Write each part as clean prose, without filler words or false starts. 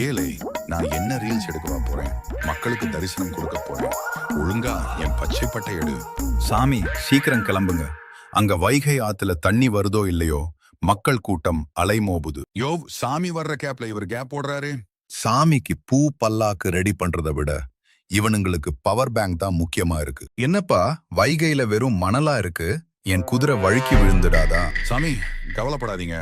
ஏழை, நான் என்ன ரீல்ஸ் எடுக்கவா போறேன்? மக்களுக்கு தரிசனம் கொடுக்க போறேன். ஒழுங்கா என் பச்சை பட்டை எடு. சாமி, சீக்கிரம் கிளம்புங்க. அங்க வைகை ஆத்துல தண்ணி வருதோ இல்லையோ, மக்கள் கூட்டம் அலைமோபுது. யோ, சாமி வர்ற கேப்ல இவர் கேப் போடுறாரு. சாமிக்கு பூ பல்லாக்கு ரெடி பண்றதை விட இவனுங்களுக்கு பவர் பேங்க் தான் முக்கியமா இருக்கு. என்னப்பா வைகையில வெறும் மணலா இருக்கு, என் குதிரை வழுக்கி விழுந்துடாதா? சாமி, கவலைப்படாதீங்க.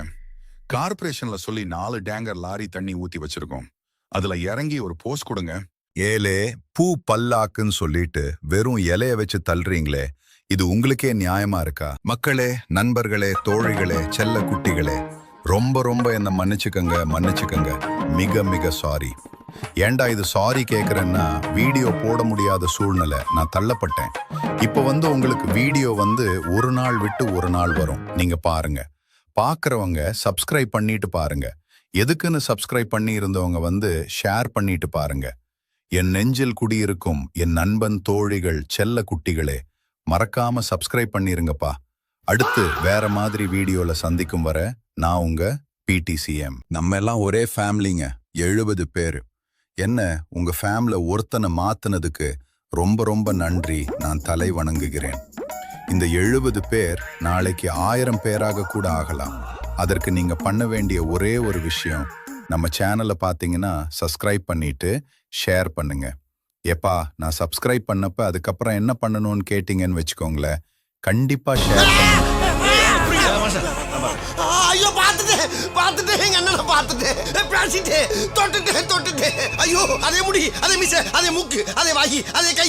கார்பரேஷன்ல சொல்லி 4 டேங்கர் லாரி தண்ணி ஊத்தி வச்சிருக்கோம். அதுல இறங்கி ஒரு போஸ்ட் கொடுங்க. ஏலே, பூ பல்லாக்குன்னு சொல்லிட்டு வெறும் இலைய வச்சு தள்ளுறீங்களே, இது உங்களுக்கே நியாயமா இருக்கா? மக்களே, நண்பர்களே, தோழிகளே, செல்ல குட்டிகளே, ரொம்ப ரொம்ப என்ன மன்னிச்சுக்கங்க. மிக மிக சாரி. ஏண்டா இது சாரி கேக்குறேன்னா, வீடியோ போட முடியாத சூழ்நிலை, நான் தள்ளப்பட்டேன். இப்ப உங்களுக்கு வீடியோ ஒரு நாள் விட்டு ஒரு நாள் வரும். நீங்க பாருங்க. பாக்குறவங்க சப்ஸ்கிரைப் பண்ணிட்டு பாருங்க. எதுக்குன்னு சப்ஸ்கிரைப் பண்ணி இருந்தவங்க ஷேர் பண்ணிட்டு பாருங்க. என் நெஞ்சில் குடியிருக்கும் என் நண்பன், தோழிகள், செல்ல குட்டிகளே, மறக்காம சப்ஸ்கிரைப் பண்ணிருங்கப்பா. அடுத்து வேற மாதிரி வீடியோல சந்திக்கும் வர நான் உங்க PTCM. நம்ம எல்லாம் ஒரே ஃபேமிலிங்க, 70 பேரு. என்ன, உங்க ஃபேமில ஒருத்தனை மாத்துனதுக்கு ரொம்ப ரொம்ப நன்றி. நான் தலை வணங்குகிறேன். இந்த 70 பேர் நாளைக்கு 1000 பேராக கூட ஆகலாம். அதற்கு நீங்க பண்ண வேண்டிய ஒரே ஒரு விஷயம், நம்ம சேனலை பார்த்தீங்கன்னா சப்ஸ்கிரைப் பண்ணிட்டு ஷேர் பண்ணுங்க. ஏப்பா, நான் சப்ஸ்கிரைப் பண்ணப்ப அதுக்கப்புறம் என்ன பண்ணணும்னு கேட்டீங்கன்னு வச்சுக்கோங்களேன், கண்டிப்பா ஷேர் பண்ணுங்க. ஐயோ, பார்த்துட்டேன் எங்க அண்ணனை பார்த்துட்டேன், பேசிட்டேன், தொட்டுட்டேன். ஐயோ, அதே முடி, அதே மீசை, அதே மூக்கு, அதே வாயி, அதே கை.